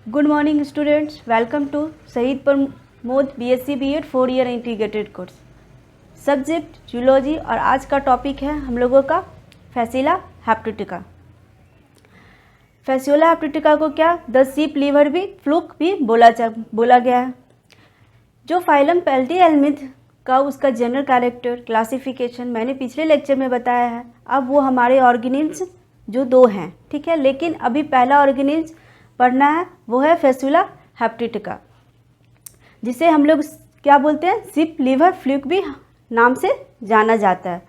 Good morning students, welcome to Shaheed Pramod BSc BEd 4 year integrated course, subject zoology. और आज का topic है हम लोगों का फैसिला हेप्टिटिका। फैसिला हेप्टिटिका को क्या द शिप लीवर भी फ्लूक भी बोला गया है। जो फाइलम पैल्टीहेल्मिन्थ का उसका जनरल कैरेक्टर क्लासिफिकेशन मैंने पिछले लेक्चर में बताया है। अब वो हमारे ऑर्गेनिल्स जो दो हैं, ठीक है, लेकिन अभी पहला ऑर्गेनिल्स पढ़ना है, वो है फैसिला हेप्टिटिका, जिसे हम लोग क्या बोलते हैं, शिप लीवर फ्लूक भी नाम से जाना जाता है।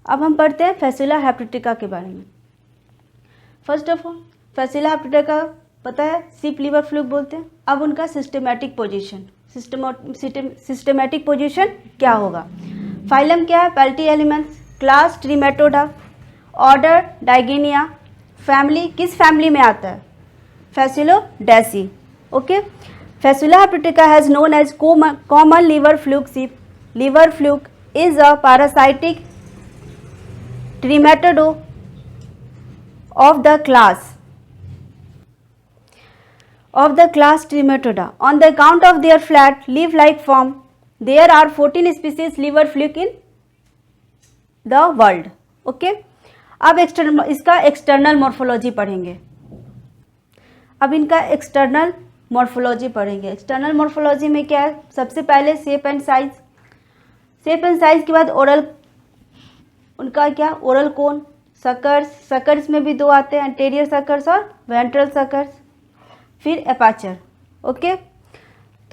अब हम पढ़ते हैं फैसिला हेप्टिटिका के बारे में। फर्स्ट ऑफ ऑल फैसिला हेप्टिटिका पता है शिप लीवर फ्लूक बोलते हैं। अब उनका सिस्टमेटिक पोजीशन क्या होगा। फाइलम क्या है, platyhelminth, class trematoda, order digenea, family किस फैमिली में आता है, fasciolidae. Okay, Fasciola hepatica has known as common liver fluke sheep. Liver fluke is a parasitic trematode of the class Trematoda. On the account of their flat leaf-like form, there are 14 species liver fluke in the world. Okay? अब इसका external morphology पढ़ेंगे। अब इनका external morphology पढ़ेंगे। External morphology में क्या है, सबसे पहले shape and size. Shape and size के बाद ओरल, उनका क्या, ओरल कोन, सकर्स, सकर्स में भी दो आते हैं, एंटीरियर सकर्स और वेंट्रल सकर्स, फिर एपाचर। ओके,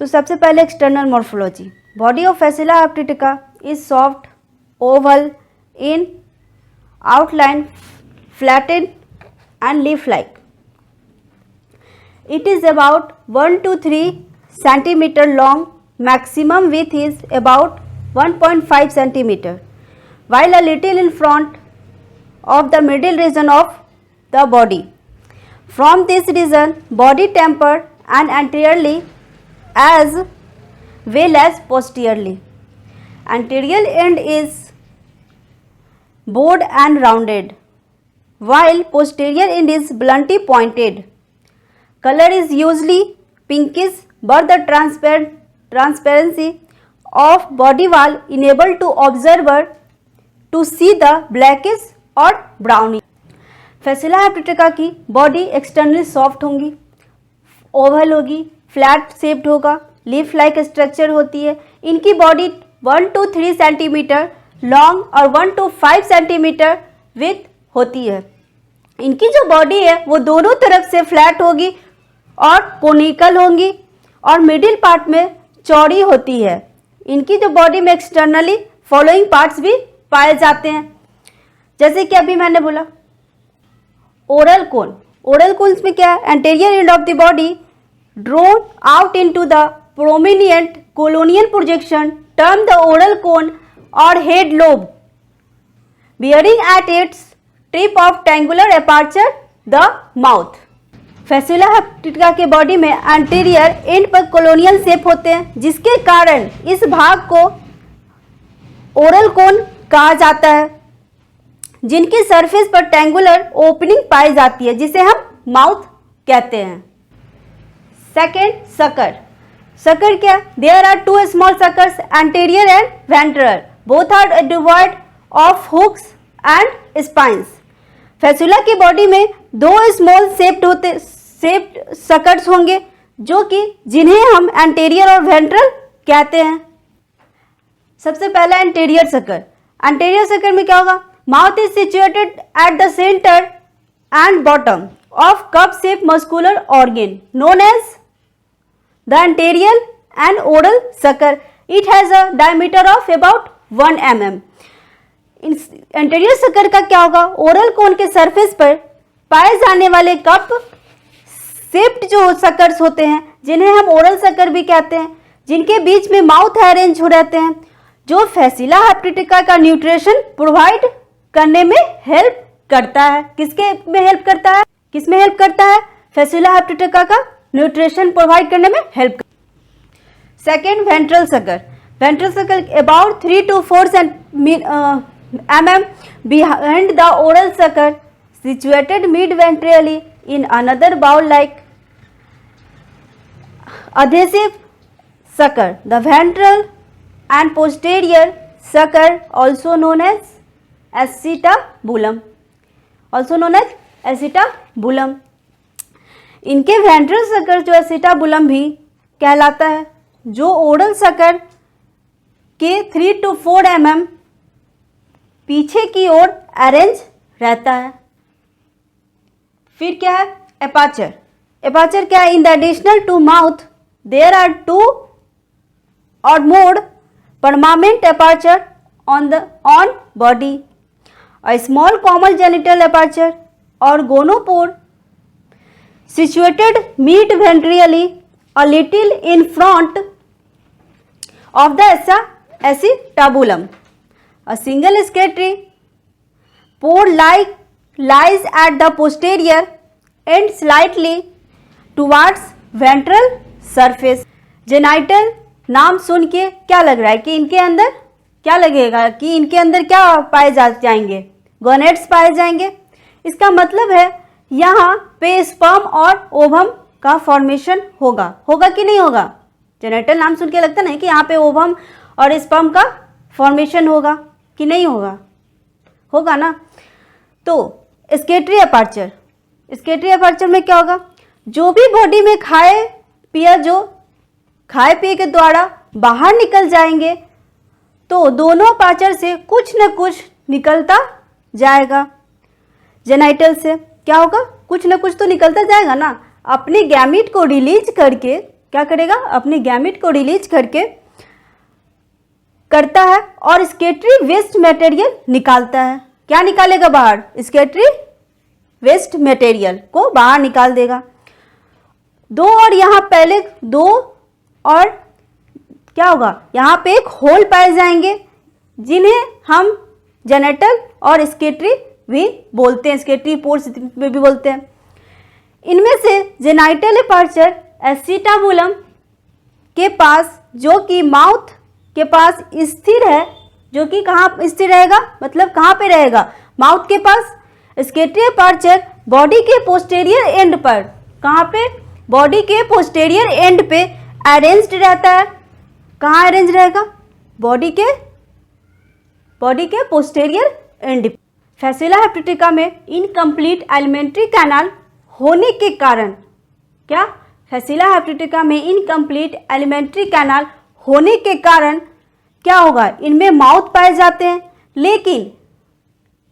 तो सबसे पहले external morphology. Body of Fasciola hepatica is soft, oval in outline, flattened and leaf like. It is about 1 to 3 centimeter long. Maximum width is about 1.5 centimeter, while a little in front of the middle region of the body. From this region, body tapered and anteriorly as well as posteriorly. Anterior end is bowed and rounded, while posterior end is bluntly pointed. Color is usually pinkish, but the transparency of body wall enable to observer to see the blackish और brownish. फैसिला हेप्टिटिका की body externally soft होंगी, Oval होगी, flat shaped होगा, leaf like structure होती है। इनकी body 1 to 3 centimetre long और 1 to 5 centimetre with होती है। इनकी जो बॉडी है वो दोनों तरफ से फ्लैट होगी और कोनिकल होंगी और मिडिल पार्ट में चौड़ी होती है। इनकी जो बॉडी में एक्सटर्नली फॉलोइंग पार्ट्स भी पाए जाते हैं, जैसे कि अभी मैंने बोला ओरल कोन। ओरल कोन्स में क्या है, anterior end of the body drawn out into the prominent conical projection termed the oral cone और head lobe bearing at its tip of triangular aperture the mouth. Fasciola hepatica के body में anterior end पर conical shape होते हैं, जिसके कारण इस भाग को ओरल कोन कहा जाता है, जिनकी सरफेस पर ट्रायंगुलर ओपनिंग पाई जाती है, जिसे हम माउथ कहते हैं। Second, sucker. सकर क्या, there are 2 small suckers anterior and ventral, both are devoid of hooks and spines. Fasciola की बॉडी में 2 स्मॉल शेप्ड सकर्स होंगे, जो कि जिन्हें हम एंटीरियर और वेंट्रल कहते हैं। सबसे पहला एंटीरियर सकर। एंटीरियर सकर में क्या होगा, mouth is situated at the centre and bottom of cup shape muscular organ known as the anterior and oral sucker. It has a diameter of about 1 mm. Anterior sucker का क्या होगा, oral कोन के surface पर पाए जाने वाले cup shaped जो suckers होते हैं, जिन्हें हम ओरल सकर भी कहते हैं, जिनके बीच में माउथ अरेंज हो रहते हैं, जो फैसिला हेप्टिटिका का न्यूट्रिशन प्रोवाइड करने में हेल्प करता है। किसके में हेल्प करता है, किस में हेल्प करता है, फैसिला हेप्टिटिका का न्यूट्रिशन प्रोवाइड करने में help. Second, ventral sucker. Ventral sucker about 3 to 4 mm behind the oral sucker, situated mid ventrally in another bowl like adhesive sucker. The ventral and posterior sucker also known as acetabulum. Also known as acetabulum. इनके ventral sucker जो acetabulum भी कहलाता है, जो oral sucker के 3 to 4 mm पीछे की ओर arrange रहता है। फिर क्या है? एपाचर। एपाचर क्या है? In the additional to mouth there are 2 or more permanent aperture on body. A small common genital aperture or gonopore situated mid-ventrally a little in front of the acetabulum. A single excretory pore lies at the posterior end slightly towards ventral surface. Genital नाम सुन के क्या लग रहा है कि इनके अंदर क्या लगेगा कि इनके अंदर क्या पाए जाएंगे? गोनेड्स पाए जाएंगे। इसका मतलब है यहाँ पे स्पर्म और ओवम का फॉर्मेशन होगा। होगा कि नहीं होगा? जेनिटल नाम सुन के लगता नहीं कि यहाँ पे ओवम और स्पर्म का फॉर्मेशन होगा कि नहीं होगा? होगा ना। तो स्केटरी अपर्चर, स्केटरी अपर्चर में क्या होगा? जो भी बॉडी में खाए पिए के द्वारा बाहर निकल जाएंगे तो दोनों अपर्चर से कुछ न कुछ निकलता जाएगा। जेनाइटल से क्या होगा? कुछ न कुछ तो निकलता जाएगा ना। अपने गैमिट को रिलीज करके क्या करेगा? अपने गैमिट को रिलीज करके करता है और स्केटरी वेस्ट मटेरियल निकालता है। क्या निकालेगा बाहर? स्केटरी वेस्ट मटेरियल को बाहर निकाल देगा। दो और यहाँ पहले दो और क्या होगा? यहाँ पे एक होल पाए जाएंगे जिन्हें हम जेनेटल और स्केटरी भी बोलते हैं, स्केटरी पोर्स में भी बोलते हैं। इनमें से जेनाइटल अपर्चर एसिटाबुलम के पास, जो कि माउथ के पास स्थिर है, जो कि कहाँ स्थिर रहेगा? मतलब कहाँ पे रहेगा? माउथ के पास। स्केटरी अपर्चर बॉडी के पोस्टेरियर एंड पर, कहाँ पे? बॉडी के पोस्टेरियर एंड पे अरेंज्ड रहता है। कहाँ अरेंज रहेगा? बॉडी के पोस्टेरियर एंड। फैसिला हेप्टिका में इनकम्प्लीट एलिमेंट्री कैनाल होने के कारण, क्या? फैसिला हेप्टिका में इनकम्प्लीट एलिमेंट्री कैनाल होने के कारण क्या होगा? इनमें माउथ पाए जाते हैं, लेकिन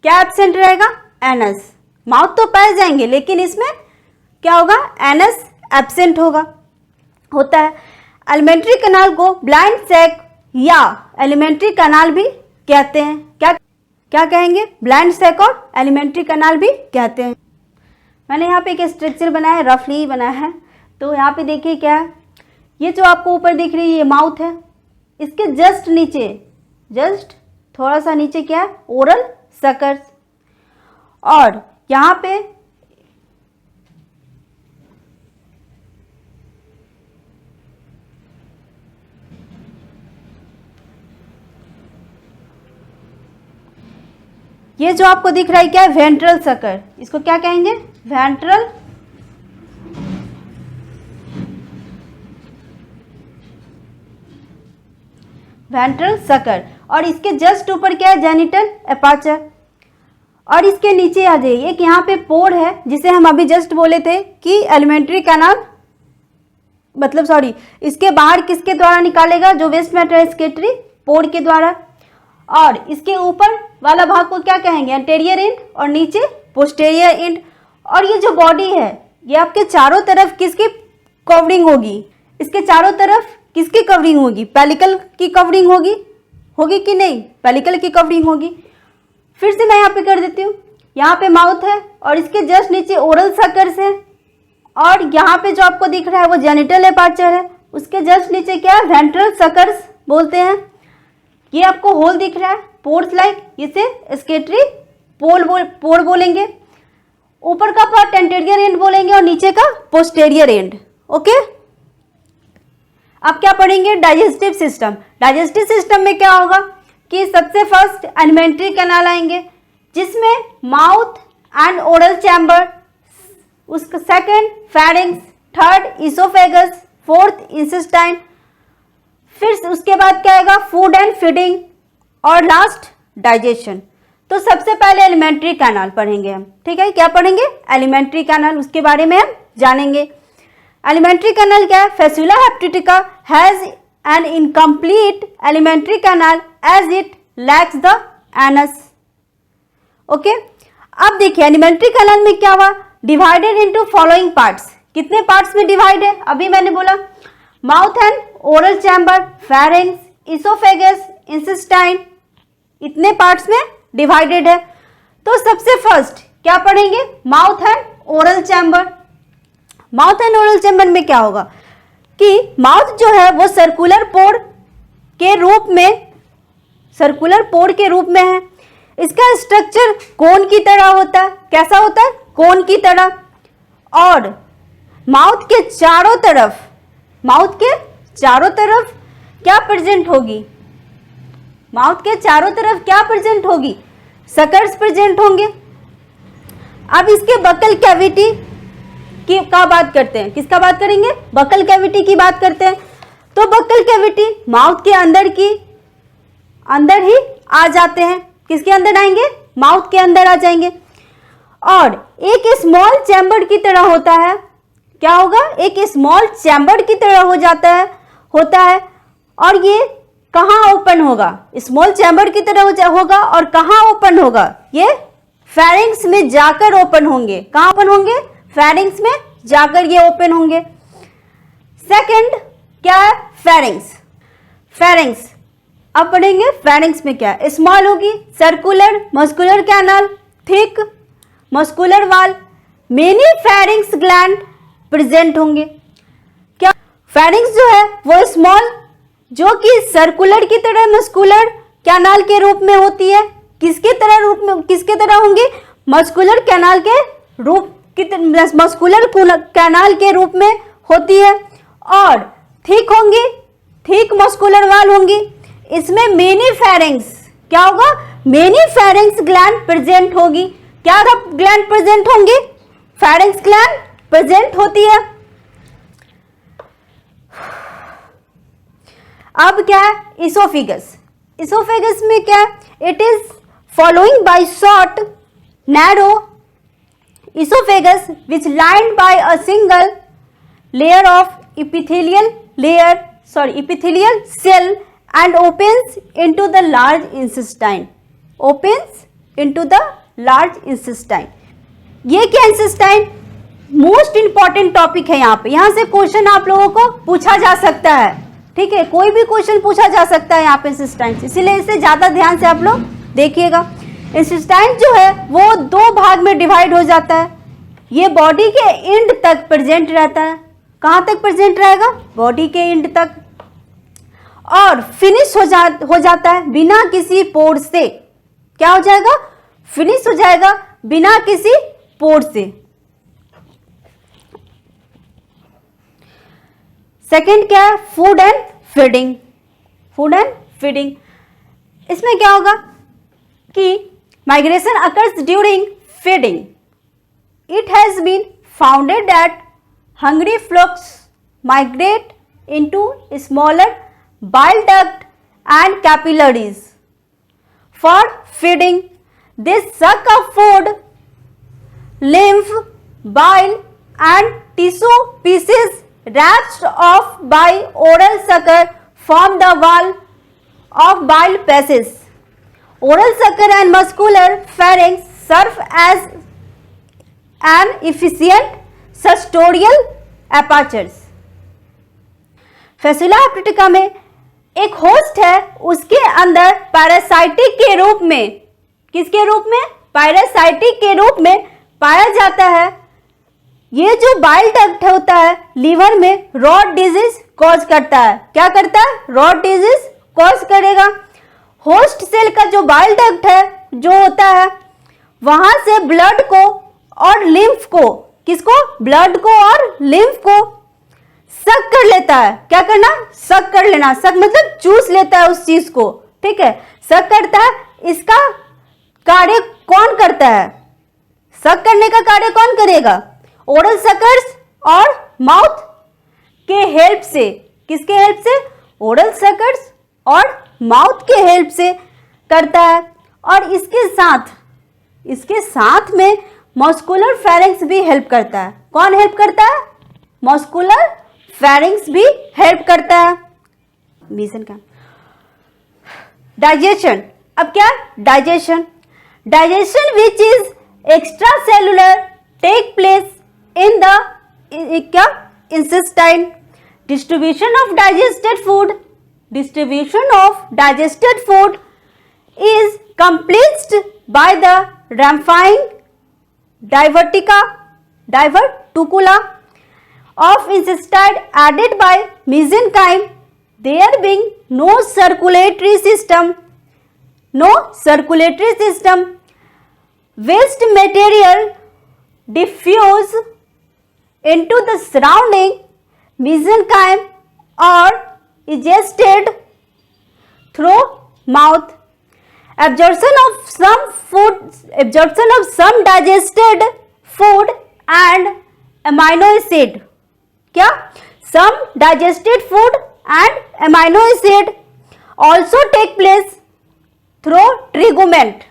क्या एब्सेंट रहेगा? एनस। माउथ तो पाए जाएंगे लेकिन इसमें क्या होगा? एनस एब्सेंट होता है। एलिमेंट्री कैनाल को ब्लाइंड सैक या एलिमेंट्री कैनाल भी कहते हैं। क्या कहेंगे? ब्लाइंड सैक और एलिमेंट्री कैनाल भी कहते हैं। मैंने यहाँ पे एक स्ट्रक्चर बनाया है, रफली बनाया है। तो यहाँ पे देखिए क्या है, ये जो आपको ऊपर दिख रही है ये माउथ है। इसके जस्ट नीचे, जस्ट थोड़ा सा नीचे क्या है? Oral suckers. और यहाँ पे ये जो आपको दिख रहा है क्या है? Ventral sucker. इसको क्या कहेंगे? Ventral sucker. और इसके जस्ट ऊपर क्या है? Genital aperture. और इसके नीचे आ जाइए, एक यहाँ पे पोर है जिसे हम अभी जस्ट बोले थे कि एलिमेंट्री कैनाल, मतलब सॉरी, इसके बाहर किसके द्वारा निकालेगा? जो वेस्ट मैटर स्केटरी पोर के द्वारा। और इसके ऊपर वाला भाग को क्या कहेंगे? Anterior and. और नीचे पोस्टेरियर एंड। और ये जो बॉडी है ये आपके चारों तरफ किसकी कवरिंग होगी? इसके चारों तरफ किसकी कवरिंग होगी? पेलिकल की कवरिंग होगी कि नहीं? पेलिकल की कवरिंग होगी। फिर से मैं यहाँ पे कर देती हूँ। यहाँ पे माउथ है और इसके जस्ट नीचे ओरल सकर्स है। और यहाँ पे जो आपको दिख रहा है वो जेनिटल अपर्चर है। उसके जस्ट नीचे क्या है? वेंट्रल सकर्स बोलते हैं। ये आपको होल दिख रहा है, पोर्स लाइक, इसे स्केटरी पोर बोलेंगे। ऊपर का पार्ट एंटेरियर एंड बोलेंगे और नीचे का पोस्टेरियर एंड। ओके, अब क्या पढ़ेंगे? Digestive system. डाइजेस्टिव सिस्टम में क्या होगा कि सबसे फर्स्ट एलिमेंट्री कैनाल आएंगे जिसमें माउथ एंड ओरल चैम्बर, उसका second pharynx, third oesophagus, fourth intestine, फिर उसके बाद क्या आएगा, फूड एंड फीडिंग, और लास्ट डाइजेशन। तो सबसे पहले एलिमेंट्री कैनाल पढ़ेंगे हम, ठीक है। क्या पढ़ेंगे, एलिमेंट्री कैनाल, उसके बारे में हम जानेंगे। एलिमेंट्री कैनाल क्या है, Fasciola hepatica has an incomplete alimentary canal as it lacks the anus. Okay, अब देखिए एलिमेंट्री कैनाल में क्या हुआ, डिवाइडेड इनटू फॉलोइंग पार्ट्स। कितने पार्ट्स में डिवाइड है, अभी मैंने बोला mouth and oral chamber, pharynx, oesophagus, intestine, इतने पार्ट्स में डिवाइडेड है। तो सबसे फर्स्ट क्या पढ़ेंगे, mouth and oral chamber. Mouth and oral chamber में क्या होगा कि माउथ जो है वो सर्कुलर पोर के रूप में है। इसका स्ट्रक्चर कोन की तरह होता है। कैसा होता है, कोन की तरह। और माउथ के चारों तरफ क्या प्रेजेंट होगी, माउथ के चारों तरफ क्या प्रेजेंट होगी, सकर्स प्रेजेंट होंगे। अब इसके बकल कैविटी की का बात करते हैं, किसका बात करेंगे, बकल कैविटी की बात करते हैं। तो बकल कैविटी माउथ के अंदर ही आ जाते हैं। किसके अंदर आएंगे, माउथ के अंदर आ जाएंगे। और एक स्मॉल चैम्बर की तरह होता है। क्या होगा, एक स्मॉल चैम्बर की तरह होता है। और ये कहाँ ओपन होगा, स्मॉल चैम्बर की तरह होगा। और कहाँ ओपन होगा, ये फेरिंग्स में जाकर ओपन होंगे। कहाँ ओपन होंगे, फेरिंग्स में जाकर ये ओपन होंगे। सेकंड क्या है, फेरिंग्स। अब पढ़ेंगे फेरिंग्स में क्या है, स्मॉल होगी, circular, muscular canal, thick muscular वाल, मेनी फेरिंग्स ग्लैंड प्रेजेंट होंगे। क्या फेरिंग्स जो है वो स्मॉल, जो कि सर्कुलर की तरह मस्कुलर कैनाल के रूप में होती है। किसके तरह होंगी, मस्कुलर कैनाल के रूप में होती है। और थिक होंगी, थिक मस्कुलर वाल होंगी। इसमें मेनी फेरिंग्स, क्या होगा, मेनी फेरिंग्स ग्लैंड प्रेजेंट होगी। क्या ग्लैंड प्रेजेंट होंगी, फेरिंग्स ग्लैंड प्रेजेंट होती है। अब क्या है, इसोफेगस में क्या है, it is following bye short narrow oesophagus which lined by a single layer of epithelial cell and opens into the large intestine। ये क्या इंटेस्टाइन, मोस्ट इंपॉर्टेंट टॉपिक है। यहाँ से क्वेश्चन आप लोगों को पूछा जा सकता है, ठीक है, कोई भी क्वेश्चन पूछा जा सकता है यहाँ पे इंटेस्टाइन से, इसीलिए इसे ज्यादा ध्यान से आप लोग देखिएगा। इंटेस्टाइन जो है वो दो भाग में डिवाइड हो जाता है। ये बॉडी के एंड तक प्रेजेंट रहता है। कहाँ तक प्रेजेंट रहेगा, बॉडी के एंड तक। और फिनिश हो जाता है बिना किसी पोर से। क्या हो जाएगा, फिनिश हो जाएगा बिना किसी पोर से। सेकंड क्या है, फूड एंड फीडिंग। इसमें क्या होगा कि migration occurs during feeding. It has been founded that hungry flocks migrate into smaller bile duct and capillaries for feeding. They suck up food, lymph, bile and tissue pieces wrapped off by oral sucker from the wall of bile passage. Oral sucker and muscular pharynx serve as an efficient सस्टोरियल apertures. फेसुला हेप्टिटिका में एक host है, उसके अंदर parasitic के रूप में, किसके रूप में, पैरासाइटिक के रूप में पाया जाता है। ये जो बाइल डक्ट होता है लीवर में रॉट डिजीज कॉज करता है। क्या करता है, रॉट डिजीज कॉज करेगा। होस्ट सेल का जो बाइल डक्ट है जो होता है, वहां से ब्लड को और लिम्फ को, किसको, ब्लड को और लिम्फ को सक कर लेता है। क्या करना, सक कर लेना। सक मतलब चूस लेता है उस चीज को, ठीक है, सक करता है। इसका कार्य कौन करता है, सक करने का कार्य कौन करेगा, ओरल सकर्स और माउथ के हेल्प से, किसके हेल्प से? ओरल सर्किट्स और माउथ के हेल्प से करता है। और इसके साथ में मस्कुलर फेरिंग्स भी हेल्प करता है। कौन हेल्प करता है? मस्कुलर फेरिंग्स भी हेल्प करता है। मीजन का डाइजेशन, अब क्या? Digestion which is extra cellular take place in the क्या? Intestine. Distribution of digested food is completed by the ramifying diverticula of intestine aided by mesenchyme. There being no circulatory system, waste material diffuse into the surrounding mesenchyme or ingested through mouth. Absorption of some digested food and amino acid. क्या? Some digested food and amino acid also take place through tegument.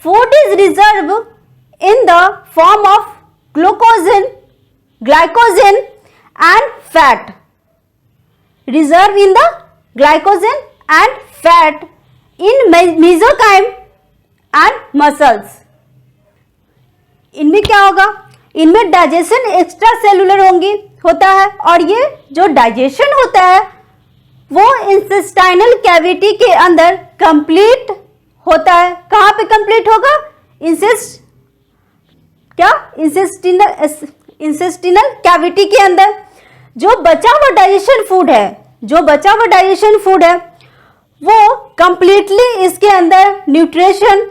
Food is reserved in the form of glycogen and fat. Reserved in the glycogen and fat in mesenchyme and muscles. इनमें क्या होगा? इनमें digestion extra cellular होता है और ये जो digestion होता है वो इंटेस्टाइनल कैविटी के अंदर कंप्लीट होता है। कहाँ पे कंप्लीट होगा? इंटेस्टिनल कैविटी के अंदर। जो बचा हुआ डाइजेशन फूड है वो कंप्लीटली इसके अंदर न्यूट्रिशन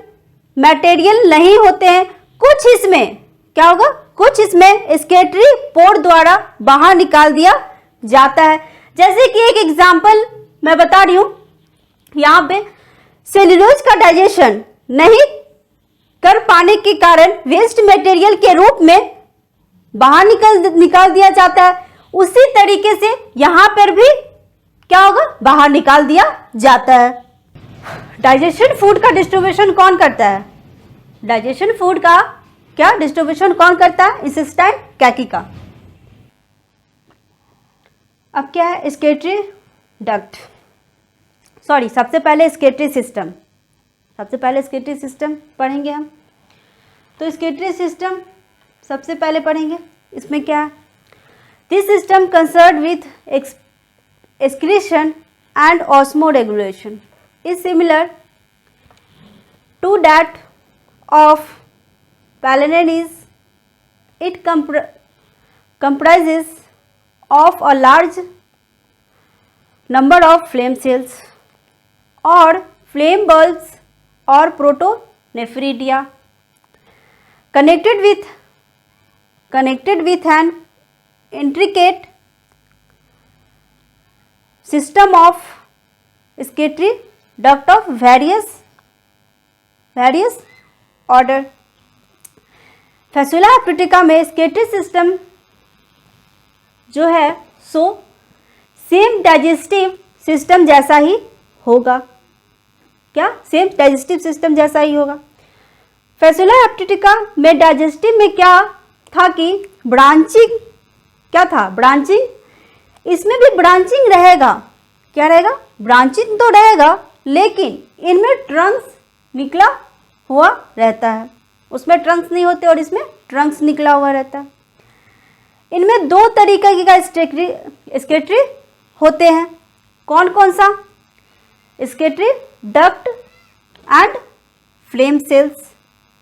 मटेरियल नहीं होते हैं। कुछ इसमें क्या होगा? कुछ इसमें एक्सक्रीटरी पोर द्वारा बाहर निकाल दिया जाता है। जैसे कि एक एग्जांपल मैं बता रही हूं, यहां पे सेल्यूलोज का डाइजेशन नहीं कर पाने के कारण वेस्ट मटेरियल के रूप में बाहर निकाल दिया जाता है। उसी तरीके से यहां पर भी क्या होगा? बाहर निकाल दिया जाता है। डाइजेशन फूड का डिस्ट्रीब्यूशन कौन करता है? डाइजेशन फूड का क्या डिस्ट्रीब्यूशन कौन करता है? इंटेस्टाइन कैकी का। अब क्या है? एक्सक्रीटरी डक्ट, सॉरी सबसे पहले एक्सक्रीटरी सिस्टम पढ़ेंगे हम। तो एक्सक्रीटरी सिस्टम सबसे पहले पढ़ेंगे। इसमें क्या है? This system concern with excretion and osmoregulation is similar to that of phalanges. It comprises of a large number of flame cells or flame bulbs or protonephridia connected with an intricate system of excretory duct of various order. फैसुला एप्टिका में excretory system जो है so same digestive system जैसा ही होगा। क्या? Same digestive system जैसा ही होगा। फैसुला एप्टिका में digestive में क्या था कि ब्रांचिंग, क्या था? ब्रांचिंग। इसमें भी ब्रांचिंग रहेगा। क्या रहेगा? ब्रांचिंग तो रहेगा, लेकिन इनमें ट्रंक्स निकला हुआ रहता है। उसमें ट्रंक्स नहीं होते और इसमें ट्रंक्स निकला हुआ रहता है। इनमें दो तरीके का एक्सक्रीटरी होते हैं। कौन कौन सा? Excretory duct and flame cells.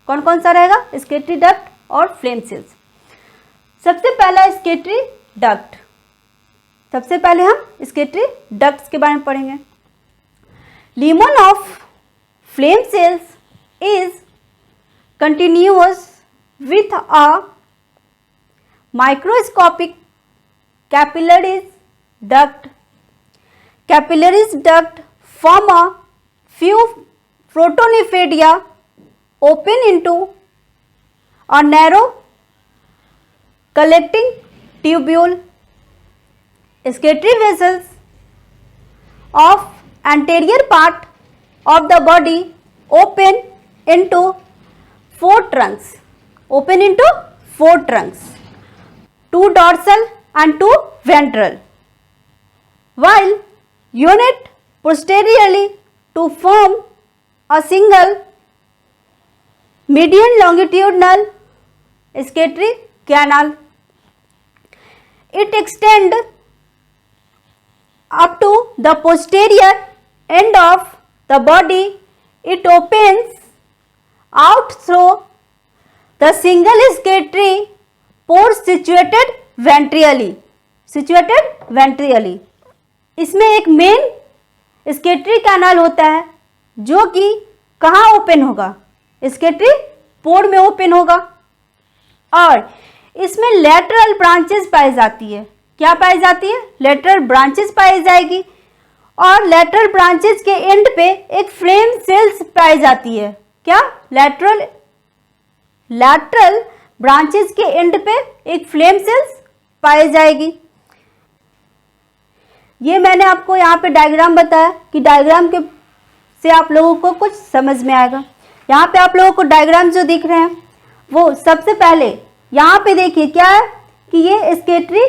कौन कौन सा रहेगा? एक्सक्रीटरी डक्ट और फ्लेम सेल्स। सबसे पहला एक्सक्रीटरी डक्ट। सबसे पहले हम एक्सक्रीटरी डक्ट्स के बारे में पढ़ेंगे। Lehman of flame sales is continuous with a microscopic capillaries duct. Capillaries duct form a few protonephrida open into a narrow collecting tubule, excretory vessels of anterior part of the body open into four trunks, two dorsal and two ventral, while unit posteriorly to form a single median longitudinal excretory canal. It extends up to the posterior end of the body. It opens out through the single excretory pore situated ventrally. इसमें एक main excretory canal होता है जो कि कहाँ open होगा, excretory पोर में open होगा, और इसमें लेटरल ब्रांचेस पाई जाती है. क्या पाई जाती है? लेटरल ब्रांचेस पाई जाएगी, और लेटरल ब्रांचेस के एंड पे एक फ्लेम सेल्स पाई जाती है. क्या? लेटरल ब्रांचेस के एंड पे एक फ्लेम सेल्स पाई जाएगी. ये मैंने आपको यहाँ पे डायग्राम बताया कि डायग्राम के से आप लोगों को कुछ समझ में आएगा. यहाँ पे आप लोगों को डायग्राम जो दिख रहे हैं वो सबसे पहले यहाँ पे देखिए क्या है कि ये excretory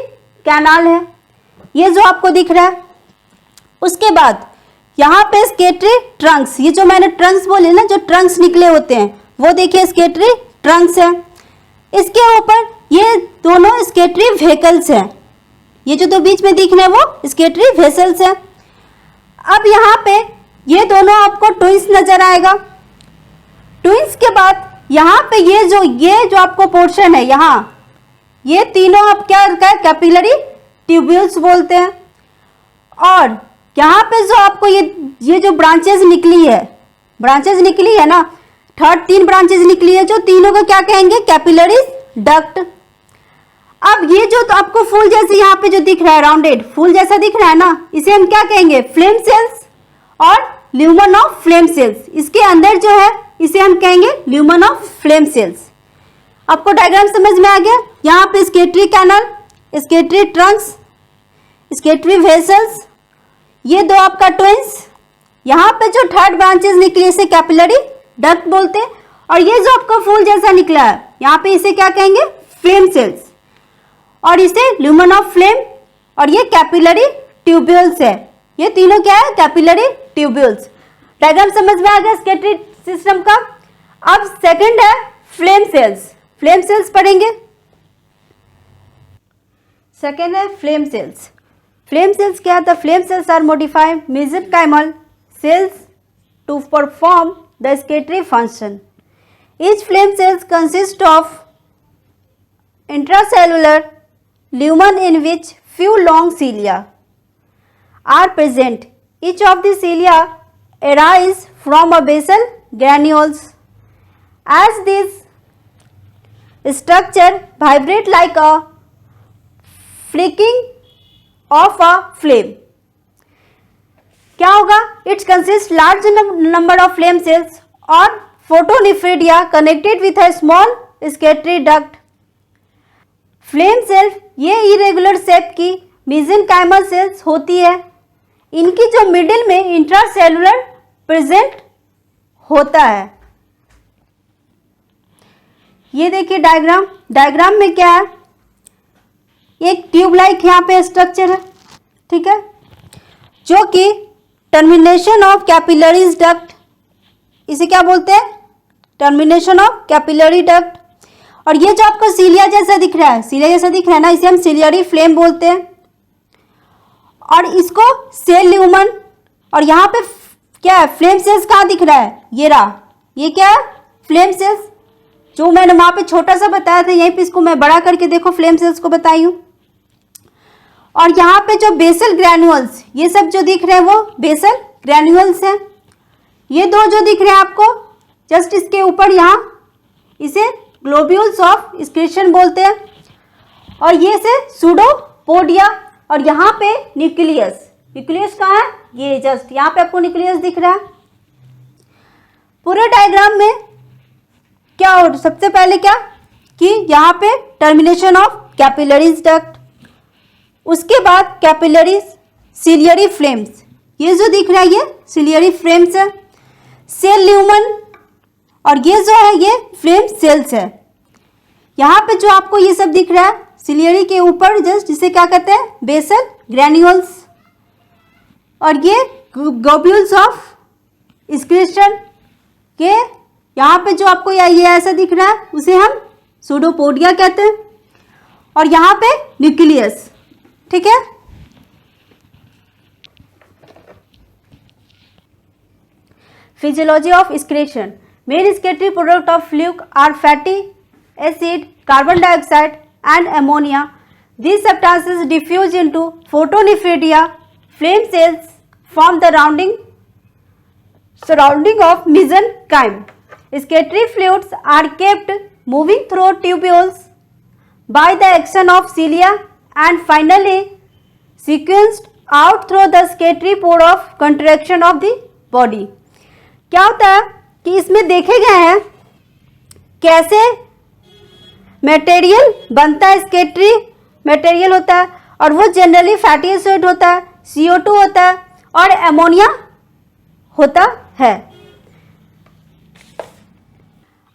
कैनाल है, ये जो आपको दिख रहा है. उसके बाद यहाँ पे excretory ट्रंक्स, ये जो मैंने ट्रंक्स बोले ना, जो ट्रंक्स निकले होते हैं वो देखिए excretory ट्रंक्स है. इसके ऊपर ये दोनों excretory वेहिकल्स हैं, ये जो दो बीच में दिख रहे हैं वो excretory वेसल्स है. अब यहाँ पे ये दोनों आपको ट्विंस नजर आएगा. ट्विंस के बाद यहाँ पे ये जो आपको पोर्शन है, यहाँ ये तीनों आप क्या है कैपिलरी ट्यूब्यूल्स बोलते हैं. और यहाँ पे जो आपको ये जो ब्रांचेस निकली है ना, थर्ड 3 ब्रांचेस निकली है, जो तीनों को क्या कहेंगे? Capillary duct. अब ये जो तो आपको फूल जैसे यहाँ पे जो दिख रहा है, राउंडेड फूल जैसा दिख रहा है ना, इसे हम क्या कहेंगे? फ्लेम सेल्स और ल्यूमन ऑफ फ्लेम सेल्स. इसके अंदर जो है इसे हम कहेंगे ल्यूमन ऑफ फ्लेम सेल्स. आपको डायग्राम समझ में आ गया? यहाँ पे excretory canal, excretory trunks, excretory vessels, ये दो आपका ट्विंस. यहाँ पे जो थर्ड ब्रांचेस निकली इसे कैपिलरी डक्ट बोलते हैं. और ये जो आपका फूल जैसा निकला है यहाँ पे इसे क्या कहेंगे? Flame cells. और इसे ल्यूमन ऑफ फ्लेम, और ये कैपिलरी ट्यूब्यूल्स है. ये तीनों क्या है? Capillary tubules. डायग्राम समझ में आ गया excretory सिस्टम का. अब सेकंड है फ्लेम सेल्स. फ्लेम सेल्स पढ़ेंगे. सेकंड है फ्लेम सेल्स. फ्लेम सेल्स क्या है? The flame cells are modified mesenchymal cells to perform the excretory function. Each flame cells consist of intracellular lumen in which few long cilia are present. Each of the cilia arise from a basal granules. As this structure vibrate like a flicking of a flame. क्या होगा? It consists large number of flame cells or photonephridia connected with a small excretory duct. Flame cell ये irregular shape की mesenchymal cells होती है. इनकी जो middle में intracellular present होता है. ये देखिए डायग्राम में क्या है? एक ट्यूब लाइक यहाँ पे स्ट्रक्चर है, ठीक है, जो कि टर्मिनेशन ऑफ कैपिलरीज डक्ट, इसे क्या बोलते हैं? Termination of capillary duct. और ये जो आपको सीलिया जैसा दिख रहा है ना, इसे हम सिलियरी फ्लेम बोलते हैं. और इसको सेल ल्यूमन, और यहाँ पे क्या है? फ्लेम सेल्स कहाँ दिख रहा है? ये रहा, ये क्या है? Flame sales. जो मैंने वहां पे छोटा सा बताया था, यहीं पे इसको मैं बड़ा करके देखो फ्लेम सेल्स को बताई हूँ. और यहाँ पे जो बेसल ग्रैन्युअल्स, ये सब जो दिख रहे हैं वो बेसल ग्रैन्युअल्स हैं. ये दो जो दिख रहे हैं आपको जस्ट इसके ऊपर, यहाँ इसे ग्लोब्यूल्स ऑफ एक्सक्रीशन बोलते हैं. और ये से सूडोपोडिया. और यहाँ पे न्यूक्लियस कहाँ है? ये जस्ट यहाँ पे आपको न्यूक्लियस दिख रहा है. पूरे डायग्राम में क्या हो? सबसे पहले क्या कि यहाँ पे टर्मिनेशन ऑफ कैपिलरीज डक्ट, उसके बाद कैपिलरी सिलियरी फ्लेम्स, ये जो दिख रहा है ये सिलियरी फ्लेम्स है। सेल ल्यूमन, और ये जो है ये फ्लेम सेल्स है। यहाँ पे जो आपको ये सब दिख रहा है सिलियरी के ऊपर जस्ट, जिसे क्या कहते हैं बेसल ग्रैन्यूल्स, और ये ग्लोब्यूल्स ऑफ एक्सक्रीशन के यहाँ पे जो आपको ये ऐसा दिख रहा है उसे हम सूडोपोडिया कहते हैं, और यहाँ पे न्यूक्लियस, ठीक है। Physiology of excretion, main excretory product of fluke are fatty acid, carbon dioxide and ammonia. These substances diffuse into photonephridia flame cells form the surrounding of mesenchyme. Excretory fluids are kept moving through tubules by the action of cilia and finally sequenced out through the excretory pore of contraction of the body. क्या होता है कि इसमें देखे गए हैं कैसे material बनता है, एक्सक्रीटरी मटेरियल होता है, और वो जनरली फैटी एसिड होता है, CO2 होता है और एमोनिया होता है।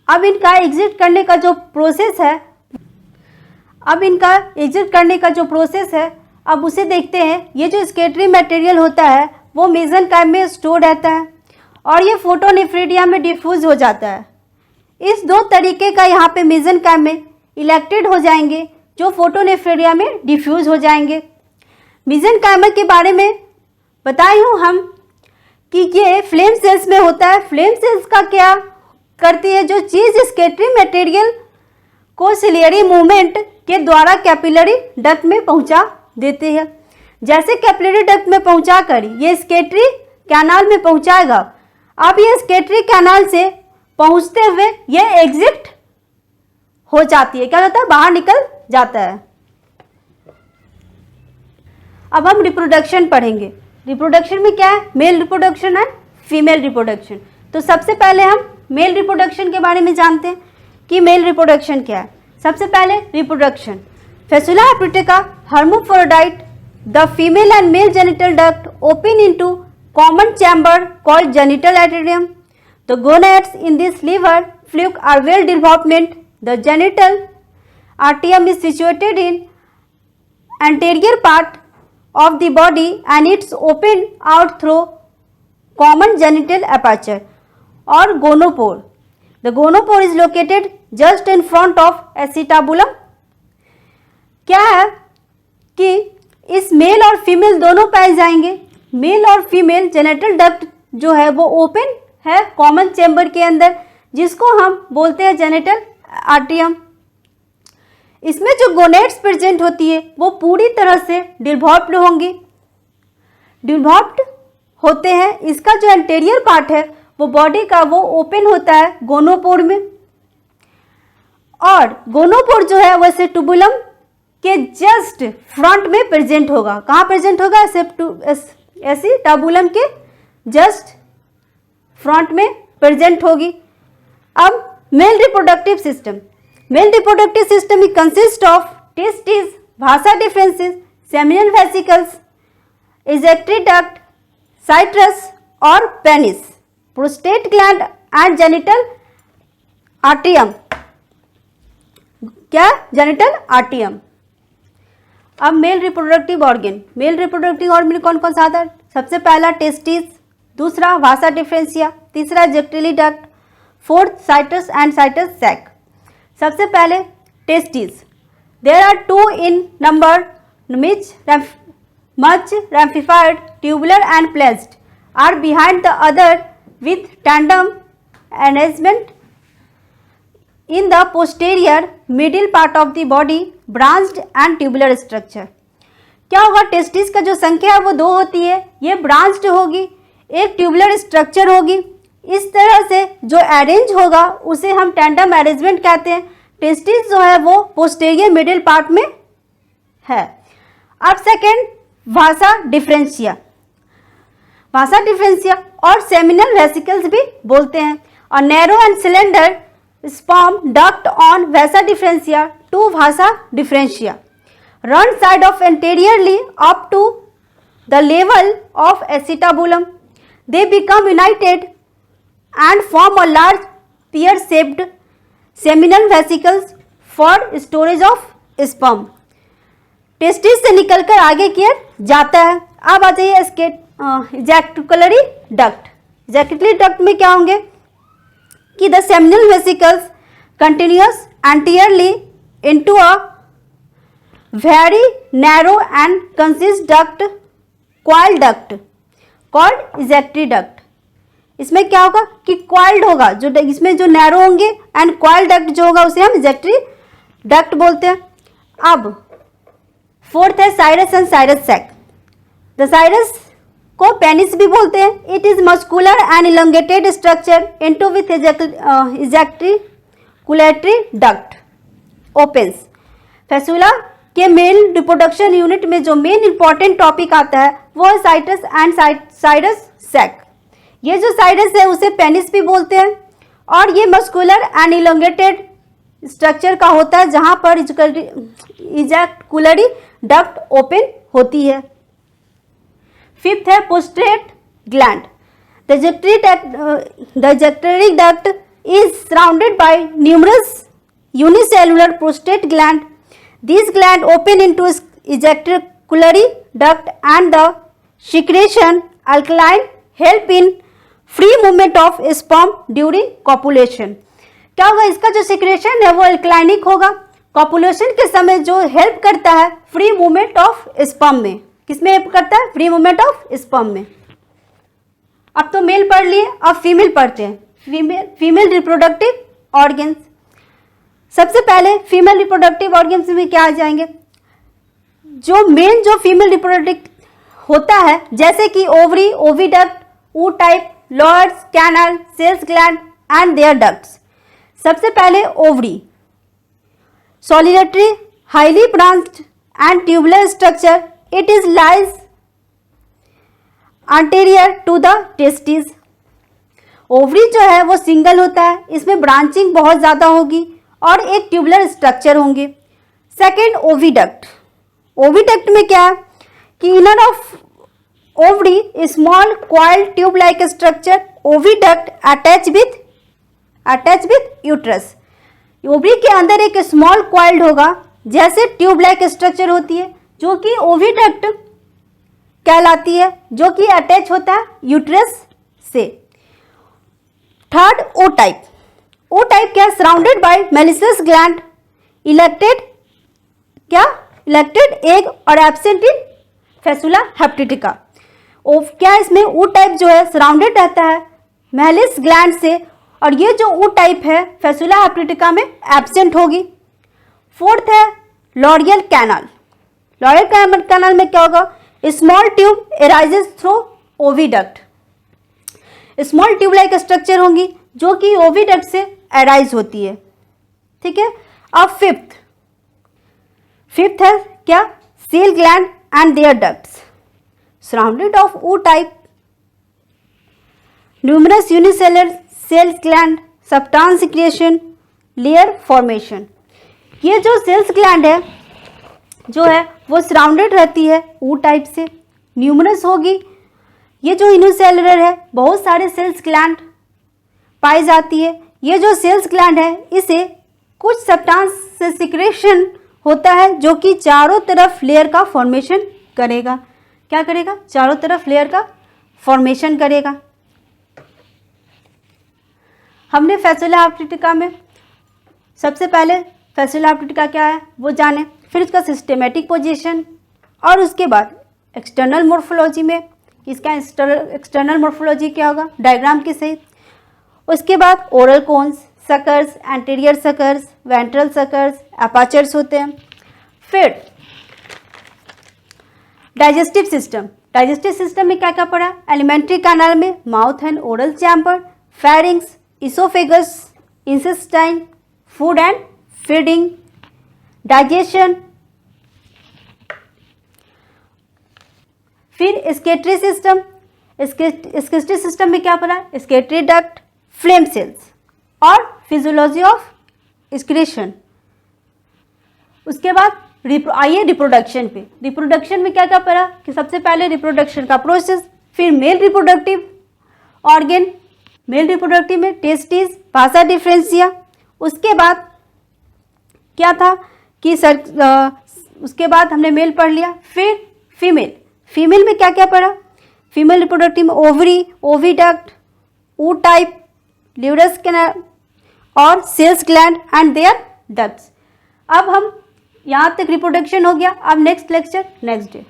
अब इनका एग्जिट करने का जो प्रोसेस है, अब उसे देखते हैं। ये जो एक्सक्रीटरी मटेरियल होता है वो मेसेनकाइम में स्टोर रहता है और ये फोटोनेफ्रिडिया में डिफ्यूज हो जाता है। इस दो तरीके का यहाँ पे मेसेनकाइम में इलेक्टेड हो जाएंगे जो फोटोनेफ्रिडिया में डिफ्यूज हो जाएंगे। मेसेनकाइम के बारे में बताई हूँ हम कि ये फ्लेम सेल्स में होता है। फ्लेम सेल्स का क्या करती है, जो चीज़ एक्सक्रीटरी मटेरियल को सिलियरी मूवमेंट के द्वारा कैपिलरी डक्ट में पहुंचा देते हैं। जैसे कैपिलरी डक्ट में पहुंचा कर ये एक्सक्रीटरी कैनाल में पहुंचाएगा। अब ये एक्सक्रीटरी कैनाल से पहुंचते हुए ये एग्जिट हो जाती है, क्या होता है, बाहर निकल जाता है। अब हम रिप्रोडक्शन पढ़ेंगे। रिप्रोडक्शन में क्या है, मेल रिप्रोडक्शन है, फीमेल रिप्रोडक्शन। तो सबसे पहले हम मेल रिप्रोडक्शन के बारे में जानते हैं कि मेल रिप्रोडक्शन क्या है। सबसे पहले reproduction, Fasciola hepatica hermaphrodite, the female and male genital duct open into common chamber called genital atrium. The gonads in this liver fluke are well developed. The genital arterium is situated in anterior part of the body and it's open out through common genital aperture or gonopore. The gonopore is located just in front of acetabulum. क्या है कि इस mail और female दोनों पाए जाएंगे। Mail और female genital duct जो है वो ओपन है कॉमन चैम्बर के अंदर, जिसको हम बोलते हैं जेनिटल आर्टियम। इसमें जो गोनेड्स प्रेजेंट होती है वो पूरी तरह से डिवॉल्व्ड होंगी, डिवॉल्व्ड होते हैं। इसका जो एंटीरियर पार्ट है वो बॉडी का वो ओपन होता है गोनोपोर में, और गोनोपोर जो है वो सेप्टुबुलम के जस्ट फ्रंट में प्रेजेंट होगा। कहाँ प्रेजेंट होगा, एसिटाबुलम के जस्ट फ्रंट में प्रेजेंट होगी। अब male reproductive system, male reproductive system is consist of testis, vasa deferentia, seminal vesicles, ejaculatory duct, cirrus और penis, prostate gland and genital आर्टियम। क्या, जेनिटल आर्टियम। अब male reproductive organ, male reproductive organ कौन कौन सा आता है? सबसे पहला टेस्टिस, दूसरा वासा डिफरेंशिया, तीसरा ejaculatory duct, fourth cirrus and cirrus sac. सबसे पहले testis, there are two in number much ramified, tubular and placed, are behind the other with tandem arrangement in the posterior middle part of the body, branched and tubular structure. क्या होगा, testis का जो संख्या है वो 2 होती है, ये ब्रांच्ड होगी, एक ट्यूबुलर स्ट्रक्चर होगी। इस तरह से जो अरेंज होगा उसे हम टैंडम अरेंजमेंट कहते हैं। टेस्टिस जो है वो पोस्टेरियर मिडिल पार्ट में है। अब second, vasa deferentia, vasa deferentia और सेमिनल वेसिकल्स भी बोलते हैं, और narrow and cylinder sperm duct on vasa deferentia to vasa deferentia, run side of anteriorly up to the level of acetabulum. They become united and form a large pear-shaped seminal vesicles for storage of sperm. Testis से निकलकर आगे की ओर जाता है. अब आ जाइए इजैक्युलरी duct. इजैक्युलरी duct में क्या होंगे कि the seminal vesicles continuous anteriorly into a very narrow and consist duct coil duct called ejaculatory duct. इसमें क्या होगा कि कॉइल्ड होगा, जो इसमें जो नैरो होंगे, एंड कॉइल डक्ट जो होगा उसे हम इजैक्युलरी डक्ट बोलते हैं. अब फोर्थ है cirrus and cirrus sac. The cirrus को पेनिस भी बोलते हैं. It is muscular and elongated structure into with ejaculatory duct opens. Fasciola के मेल रिप्रोडक्शन यूनिट में जो मेन इंपॉर्टेंट टॉपिक आता है वो है साइटस एंड साइरस सैक. ये जो साइरस है उसे पेनिस भी बोलते हैं और ये मस्कुलर एंड इलोंगेटेड स्ट्रक्चर का होता है जहां पर इजैक्युलरी डक्ट ओपन होती है. फिफ्थ है पोस्ट्रेट gland. The ejaculatory duct is surrounded by numerous unicellular prostate gland. These glands open into ejaculatory duct and the secretion alkaline help in free movement of sperm during copulation. क्या होगा, इसका जो secretion है वो अल्कलाइनिक होगा. Copulation के समय जो हेल्प करता है फ्री मूवमेंट ऑफ स्पर्म में. किसमें हेल्प करता है? फ्री मूवमेंट ऑफ स्पर्म में. अब तो मेल पढ़ लिए, अब फीमेल पढ़ते हैं. Female reproductive organs. सबसे पहले फीमेल रिप्रोडक्टिव ऑर्गन्स में क्या आ जाएंगे, जो मेन जो फीमेल रिप्रोडक्टिव होता है जैसे कि ovary, oviduct, ootype, Laurer's, canal, shells gland and their ducts. सबसे पहले ovary. Solitary, highly branched and tubular structure. It is lies anterior to the testis. Ovary जो है वो सिंगल होता है, इसमें ब्रांचिंग बहुत ज्यादा होगी और एक ट्यूबुलर स्ट्रक्चर होंगे. Second oviduct. ओविडक्ट में क्या है कि inner of ovary small coil tube like structure. Oviduct attach with uterus. Ovary के अंदर एक स्मॉल कॉइल्ड होगा जैसे ट्यूब लाइक स्ट्रक्चर होती है जो कि ओविडक्ट कहलाती है, जो कि अटैच होता है यूट्रस से. Third ootype. Ootype क्या, surrounded by Mehlis's gland, elected egg और एब्सेंट इन फेसुला हेप्टिटिका. क्या इसमें ओ टाइप जो है सराउंडेड रहता है मेलिस ग्लैंड से, और ये जो ओ टाइप है फेसुला हेप्टिटिका में एब्सेंट होगी. फोर्थ है लॉरियल कैनाल. लॉरियल कैनाल में क्या होगा, small tube arises through oviduct. Small tube like structure होंगी जो कि ओविडक्ट से अराइज होती है. ठीक है. अब फिफ्थ है क्या, cell gland and their ducts surrounded of ootype, numerous unicellular cells gland, सबटान सिक्रेशन, लेयर फॉर्मेशन. ये जो सेल्स ग्लैंड है जो है वो सराउंडेड रहती है ओ टाइप से, न्यूमरस होगी. ये जो यूनिसेलुलर है बहुत सारे सेल्स ग्लैंड पाई जाती है. ये जो सेल्स ग्लैंड है इसे कुछ सब्सटेंस से सिक्रेशन होता है जो कि चारों तरफ लेयर का फॉर्मेशन करेगा. क्या करेगा? चारों तरफ लेयर का फॉर्मेशन करेगा. हमने फेसुला हेप्टिटिका में सबसे पहले फेसुला हेप्टिटिका क्या है वो जाने, फिर उसका सिस्टेमेटिक पोजीशन, और उसके बाद एक्सटर्नल मोर्फोलॉजी में इसका एक्सटर्नल मोर्फोलॉजी क्या होगा डायग्राम के सहित. उसके बाद oral cones, suckers, anterior suckers, ventral suckers, apertures होते हैं. फिर डाइजेस्टिव सिस्टम. डाइजेस्टिव सिस्टम में क्या क्या पड़ा, एलिमेंट्री कैनाल में mouth and oral chamber, pharynx, oesophagus, intestine, food and feeding, digestion. फिर स्केटरी सिस्टम. स्केटरी सिस्टम में क्या पड़ा, स्केटरी डक्ट, फ्लेम सेल्स और फिजियोलॉजी ऑफ एक्सक्रीशन. उसके बाद आइए रिप्रोडक्शन पे। रिप्रोडक्शन में क्या क्या पढ़ा कि सबसे पहले रिप्रोडक्शन का प्रोसेस, फिर male reproductive organ, male reproductive में टेस्टिस, भाषा डिफरेंसिया। उसके बाद क्या था कि उसके बाद हमने मेल पढ़ लिया। फिर फीमेल, फीमेल में क्या क्या पढ़ा, फीमेल रिप्रोडक्टिव में ovary, oviduct, ootype, Laurer's canal और shells gland and their ducts. अब हम यहाँ तक रिप्रोडक्शन हो गया। अब नेक्स्ट लेक्चर नेक्स्ट डे।